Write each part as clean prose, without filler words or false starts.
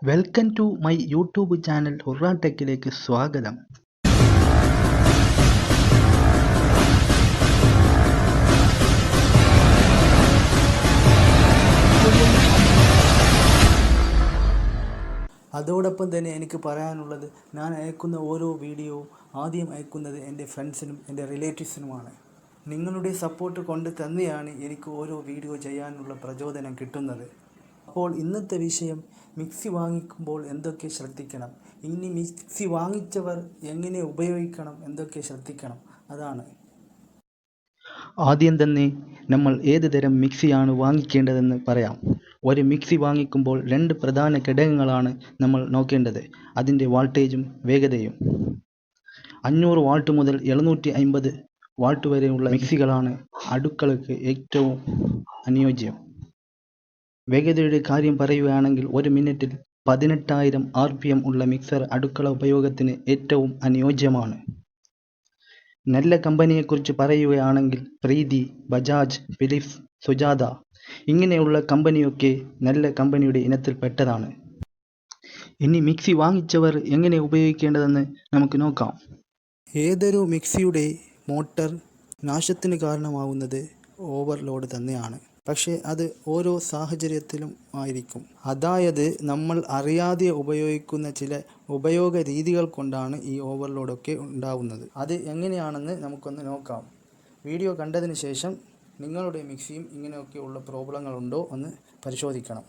Welcome to my YouTube channel ഹുറ ടെക്കിലേക്ക് സ്വാഗതം. അതോടൊപ്പം തന്നെ എനിക്ക് പറയാനുള്ളത്, ഞാൻ അയക്കുന്ന ഓരോ വീഡിയോ ആദ്യം അയക്കുന്നത് എൻ്റെ ഫ്രണ്ട്സിനും എൻ്റെ റിലേറ്റീവ്സിനുമാണ്. നിങ്ങളുടെ സപ്പോർട്ട് കൊണ്ട് തന്നെയാണ് എനിക്ക് ഓരോ വീഡിയോ ചെയ്യാനുള്ള പ്രചോദനം കിട്ടുന്നത്. അപ്പോൾ ഇന്നത്തെ വിഷയം, മിക്സി വാങ്ങിക്കുമ്പോൾ എന്തൊക്കെ ശ്രദ്ധിക്കണം, ഇനി മിക്സി വാങ്ങിച്ചവർ എങ്ങനെ ഉപയോഗിക്കണം, എന്തൊക്കെ ശ്രദ്ധിക്കണം, അതാണ്. ആദ്യം തന്നെ നമ്മൾ ഏത് തരം മിക്സിയാണ് വാങ്ങിക്കേണ്ടതെന്ന് പറയാം. ഒരു മിക്സി വാങ്ങിക്കുമ്പോൾ രണ്ട് പ്രധാന ഘടകങ്ങളാണ് നമ്മൾ നോക്കേണ്ടത്: അതിൻ്റെ വാൾട്ടേജും വേഗതയും. 500 വാട്ട് മുതൽ 750 വാട്ട് വരെയുള്ള മിക്സികളാണ് അടുക്കളയ്ക്ക് ഏറ്റവും അനുയോജ്യം. വേഗതയുടെ കാര്യം പറയുകയാണെങ്കിൽ, ഒരു മിനിറ്റിൽ 18,000 RPM ഉള്ള മിക്സർ അടുക്കള ഉപയോഗത്തിന് ഏറ്റവും അനുയോജ്യമാണ്. നല്ല കമ്പനിയെക്കുറിച്ച് പറയുകയാണെങ്കിൽ പ്രീതി, ബജാജ്, ഫിലിപ്സ്, സുജാത ഇങ്ങനെയുള്ള കമ്പനിയൊക്കെ നല്ല കമ്പനിയുടെ ഇനത്തിൽപ്പെട്ടതാണ്. ഇനി മിക്സി വാങ്ങിച്ചവർ എങ്ങനെ ഉപയോഗിക്കേണ്ടതെന്ന് നമുക്ക് നോക്കാം. ഏതൊരു മിക്സിയുടെ മോട്ടർ നാശത്തിന് കാരണമാവുന്നത് ഓവർലോഡ് തന്നെയാണ്. പക്ഷേ അത് ഓരോ സാഹചര്യത്തിലും ആയിരിക്കും. അതായത് നമ്മൾ അറിയാതെ ഉപയോഗിക്കുന്ന ചില ഉപയോഗ രീതികൾ കൊണ്ടാണ് ഈ ഓവർലോഡൊക്കെ ഉണ്ടാവുന്നത്. അത് എങ്ങനെയാണെന്ന് നമുക്കൊന്ന് നോക്കാം. വീഡിയോ കണ്ടതിന് ശേഷം നിങ്ങളുടെ മിക്സിയും ഇങ്ങനെയൊക്കെയുള്ള പ്രോബ്ലങ്ങളുണ്ടോ എന്ന് പരിശോധിക്കണം.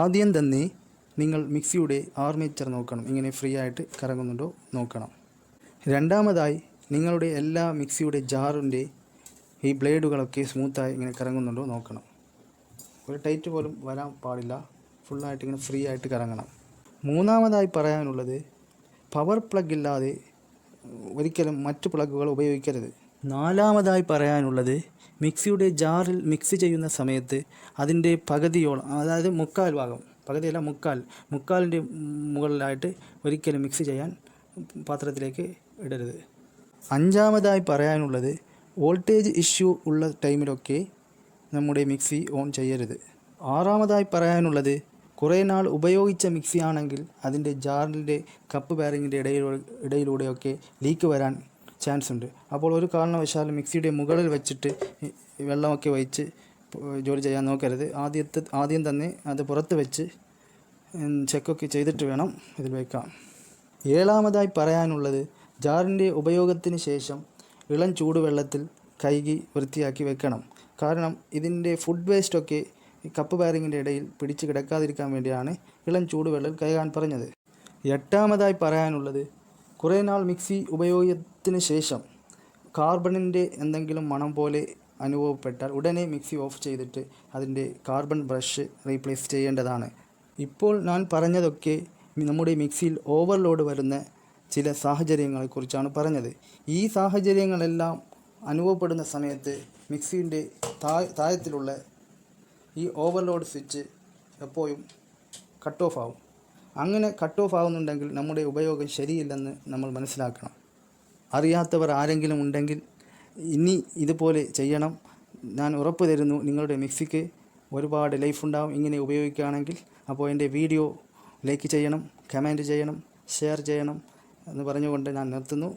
ആദ്യം തന്നെ നിങ്ങൾ മിക്സിയുടെ ആർമേച്ചർ നോക്കണം, ഇങ്ങനെ ഫ്രീ ആയിട്ട് കറങ്ങുന്നുണ്ടോ നോക്കണം. രണ്ടാമതായി നിങ്ങളുടെ എല്ലാ മിക്സിയുടെ ജാറിൻ്റെ ഈ ബ്ലേഡുകളൊക്കെ സ്മൂത്തായി ഇങ്ങനെ കറങ്ങുന്നുണ്ടോ നോക്കണം. ഒരു ടൈറ്റ് പോലും വരാൻ പാടില്ല, ഫുള്ളായിട്ട് ഇങ്ങനെ ഫ്രീ ആയിട്ട് കറങ്ങണം. മൂന്നാമതായി പറയാനുള്ളത്, പവർ പ്ലഗ് ഇല്ലാതെ ഒരിക്കലും മറ്റ് പ്ലഗുകൾ ഉപയോഗിക്കരുത്. നാലാമതായി പറയാനുള്ളത്, മിക്സിയുടെ ജാറിൽ മിക്സ് ചെയ്യുന്ന സമയത്ത് അതിൻ്റെ പകുതിയോളം, അതായത് മുക്കാൽ ഭാഗം, പകുതിയല്ല മുക്കാലിൻ്റെ മുകളിലായിട്ട് ഒരിക്കലും മിക്സ് ചെയ്യാൻ പാത്രത്തിലേക്ക് ഇടരുത്. അഞ്ചാമതായി പറയാനുള്ളത്, വോൾട്ടേജ് ഇഷ്യൂ ഉള്ള ടൈമിലൊക്കെ നമ്മുടെ മിക്സി ഓൺ ചെയ്യരുത്. ആറാമതായി പറയാനുള്ളത്, കുറേ നാൾ ഉപയോഗിച്ച മിക്സി ആണെങ്കിൽ അതിൻ്റെ ജാറിൻ്റെ കപ്പ് ബെയറിങ്ങിൻ്റെ ഇടയിലൂടെയൊക്കെ ലീക്ക് വരാൻ ചാൻസ് ഉണ്ട്. അപ്പോൾ ഒരു കാരണവശാലും മിക്സിയുടെ മുകളിൽ വെച്ചിട്ട് വെള്ളമൊക്കെ ഒഴിച്ച് ജോലി ചെയ്യാൻ നോക്കരുത്. ആദ്യം തന്നെ അത് പുറത്ത് വെച്ച് ചെക്കൊക്കെ ചെയ്തിട്ട് വേണം ഇതിൽ വയ്ക്കാം. ഏഴാമതായി പറയാനുള്ളത്, ജാറിൻ്റെ ഉപയോഗത്തിന് ശേഷം ഇളം ചൂടുവെള്ളത്തിൽ കഴുകി വൃത്തിയാക്കി വെക്കണം. കാരണം ഇതിൻ്റെ ഫുഡ് വേസ്റ്റൊക്കെ ഈ കപ്പ് ബെയറിങ്ങിൻ്റെ ഇടയിൽ പിടിച്ച് കിടക്കാതിരിക്കാൻ വേണ്ടിയാണ് ഇളം ചൂടുവെള്ളം കഴുകാൻ പറഞ്ഞത്. എട്ടാമതായി പറയാനുള്ളത്, കുറേ നാൾ മിക്സി ഉപയോഗത്തിന് ശേഷം കാർബണിൻ്റെ എന്തെങ്കിലും മണം പോലെ അനുഭവപ്പെട്ടാൽ ഉടനെ മിക്സി ഓഫ് ചെയ്തിട്ട് അതിൻ്റെ കാർബൺ ബ്രഷ് റീപ്ലേസ് ചെയ്യേണ്ടതാണ്. ഇപ്പോൾ ഞാൻ പറഞ്ഞതൊക്കെ നമ്മുടെ മിക്സിയിൽ ഓവർലോഡ് വരുന്ന ചില സാഹചര്യങ്ങളെക്കുറിച്ചാണ് പറഞ്ഞത്. ഈ സാഹചര്യങ്ങളെല്ലാം അനുഭവപ്പെടുന്ന സമയത്ത് മിക്സിൻ്റെ താഴത്തിലുള്ള ഈ ഓവർലോഡ് സ്വിച്ച് എപ്പോഴും കട്ട് ഓഫ് ആവും. അങ്ങനെ കട്ട് ഓഫ് ആവുന്നുണ്ടെങ്കിൽ നമ്മുടെ ഉപയോഗം ശരിയില്ലെന്ന് നമ്മൾ മനസ്സിലാക്കണം. അറിയാത്തവർ ആരെങ്കിലും ഉണ്ടെങ്കിൽ ഇനി ഇതുപോലെ ചെയ്യണം. ഞാൻ ഉറപ്പ് തരുന്നു, നിങ്ങളുടെ മിക്സിക്ക് ഒരുപാട് ലൈഫ് ഉണ്ടാവും ഇങ്ങനെ ഉപയോഗിക്കുകയാണെങ്കിൽ. അപ്പോൾ എൻ്റെ വീഡിയോ ലൈക്ക് ചെയ്യണം, കമൻറ്റ് ചെയ്യണം, ഷെയർ ചെയ്യണം എന്ന് പറഞ്ഞുകൊണ്ട് ഞാൻ നിർത്തുന്നു.